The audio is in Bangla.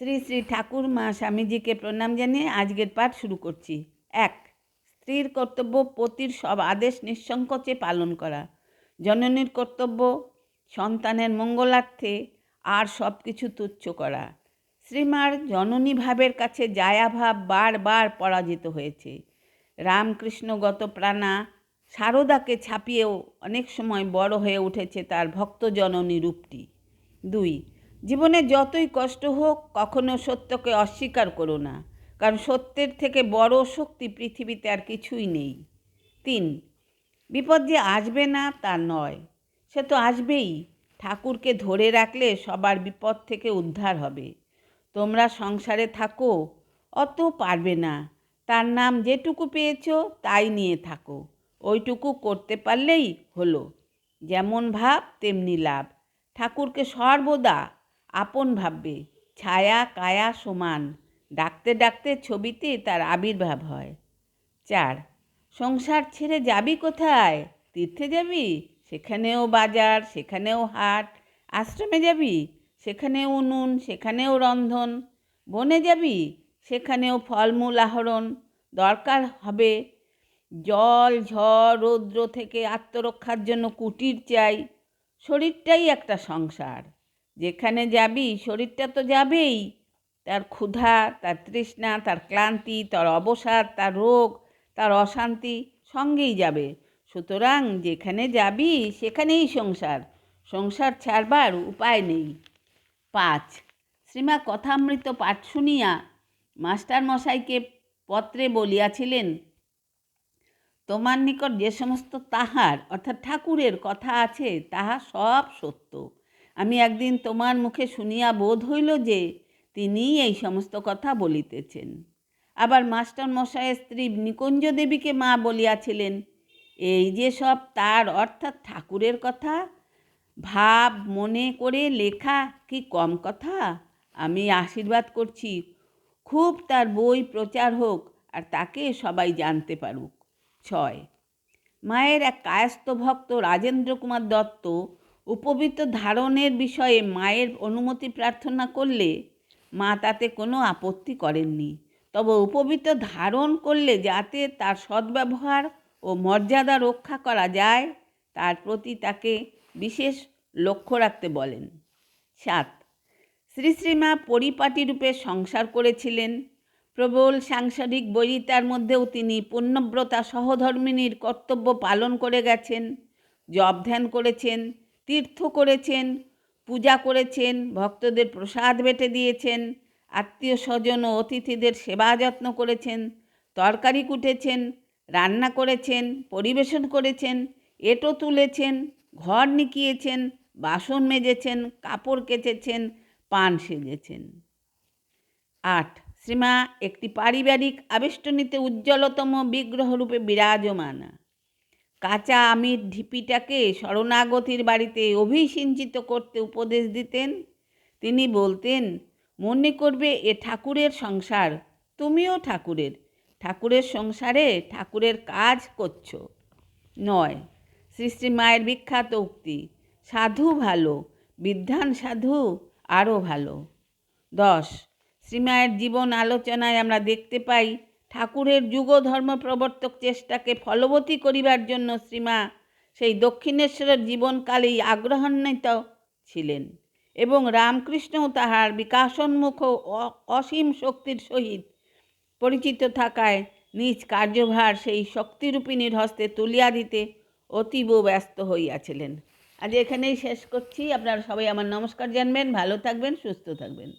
শ্রী শ্রী ঠাকুর মা স্বামীজিকে প্রণাম জানিয়ে আজকের পাঠ শুরু করছি। 1. স্ত্রীর কর্তব্য পতির সব আদেশ নিঃসংকোচে পালন করা। জননীর কর্তব্য সন্তানের মঙ্গলার্থে আর সব কিছু তুচ্ছ করা। শ্রীমার জননী ভাবের কাছে জায়াভাব বারবার পরাজিত হয়েছে। রামকৃষ্ণগত প্রাণা সারদাকে ছাপিয়েও অনেক সময় বড় হয়ে উঠেছে তার ভক্ত জননী রূপটি। 2. জীবনে যতই কষ্ট হোক কখনো সত্যকে অস্বীকার করো না, কারণ সত্যের থেকে বড় শক্তি পৃথিবীতে আর কিছুই নেই। 3. বিপদ যে আসবে না তা নয়, সে তো আসবেই। ঠাকুরকে ধরে রাখলে সবার বিপদ থেকে উদ্ধার হবে। তোমরা সংসারে থাকো, অত পারবে না, তার নাম যেটুকু পেয়েছো তাই নিয়ে থাকো, ওইটুকু করতে পারলেই হলো। যেমন ভাব তেমনি লাভ। ঠাকুরকে সর্বদা আপন ভাববে। ছায়া কায়া সমান, ডাকতে ডাকতে ছবিতে তার আবির্ভাব হয়। 4. সংসার ছেড়ে যাবি কোথায়? তীর্থে যাবি? সেখানেও বাজার, সেখানেও হাট। আশ্রমে যাবি? সেখানেও উনুন, সেখানেও রন্ধন। বনে যাবি? সেখানেও ফলমূল আহরণ। দরকার হবে জল ঝড় রৌদ্র থেকে আত্মরক্ষার জন্য কুটির চাই। শরীরটাই একটা সংসার। যেখানে যাবি শরীরটা তো যাবেই, তার ক্ষুধা, তার তৃষ্ণা, তার ক্লান্তি, তার অবসাদ, তার রোগ, তার অশান্তি সঙ্গেই যাবে। সুতরাং যেখানে যাবি সেখানেই সংসার, সংসার ছাড়বার উপায় নেই। 5. শ্রীমা কথামৃত পাঠ শুনিয়া মাস্টার মশাইকে পত্রে বলিয়াছিলেন, তোমার নিকট যে সমস্ত তাহার অর্থাৎ ঠাকুরের কথা আছে তাহা সব সত্য। আমি একদিন তোমার মুখে শুনিয়া বোধ হইল যে তিনিই এই সমস্ত কথা বলিতেছেন। আবার মাস্টার মশাইয়ের স্ত্রী নিকুঞ্জ দেবীকে মা বলিয়াছিলেন, এই যে সব তার অর্থাৎ ঠাকুরের কথা ভাব মনে করে লেখা কি কম কথা? আমি আশীর্বাদ করছি খুব তার বই প্রচার হোক আর তাকে সবাই জানতে পারুক। 6. মায়ের এক কায়স্থ ভক্ত রাজেন্দ্র কুমার দত্ত উপবৃত্ত ধারণের বিষয়ে মায়ের অনুমতি প্রার্থনা করলে মা তাতে কোনো আপত্তি করেননি। তবে উপবৃত্ত ধারণ করলে যাতে তার সদ্ব্যবহার ও মর্যাদা রক্ষা করা যায় তার প্রতি তাকে বিশেষ লক্ষ্য রাখতে বলেন। 7. শ্রী শ্রীমা পরিপাটিরূপে সংসার করেছিলেন। প্রবল সাংসারিক বৈরিতার মধ্যেও তিনি পুণ্যব্রতা সহধর্মিণীর কর্তব্য পালন করে গেছেন। জপ ধ্যান করেছেন, তীর্থ করেছেন, পূজা করেছেন, ভক্তদের প্রসাদ বেটে দিয়েছেন, আত্মীয় স্বজন ও অতিথিদের সেবা যত্ন করেছেন, তরকারি কুটেছেন, রান্না করেছেন, পরিবেশন করেছেন, এঁটো তুলেছেন, ঘর নিকিয়েছেন, বাসন মেজেছেন, কাপড় কেচেছেন, পান সেজেছেন। 8. শ্রীমা একটি পারিবারিক আবেষ্টনীতে উজ্জ্বলতম বিগ্রহরূপে বিরাজমানা। কাঁচা আমির ঢিপিটাকে শরণাগতির বাড়িতে অভিসিঞ্চিত করতে উপদেশ দিতেন। তিনি বলতেন, মনে করবে এ ঠাকুরের সংসার, তুমিও ঠাকুরের, ঠাকুরের সংসারে ঠাকুরের কাজ করছো। 9. শ্রী শ্রী মায়ের বিখ্যাত উক্তি, সাধু ভালো, বিদ্বান সাধু আরও ভালো। 10. শ্রীমায়ের জীবন আলোচনায় আমরা দেখতে পাই ঠাকুরের যুগধর্ম প্রবর্তক চেষ্টাকে ফলবতী করিবার জন্য শ্রীমা সেই দক্ষিণেশ্বরের জীবনকালেই আগ্রহান্বিত ছিলেন এবং রামকৃষ্ণও তাহার বিকাশোন্মুখ অসীম শক্তির সহিত পরিচিত থাকায় নিজ কার্যভার সেই শক্তিরূপিণীর হস্তে তুলিয়া দিতে অতীব ব্যস্ত হইয়াছিলেন। আজ এখানেই শেষ করছি। আপনারা সবাই আমার নমস্কার জানবেন, ভালো থাকবেন, সুস্থ থাকবেন।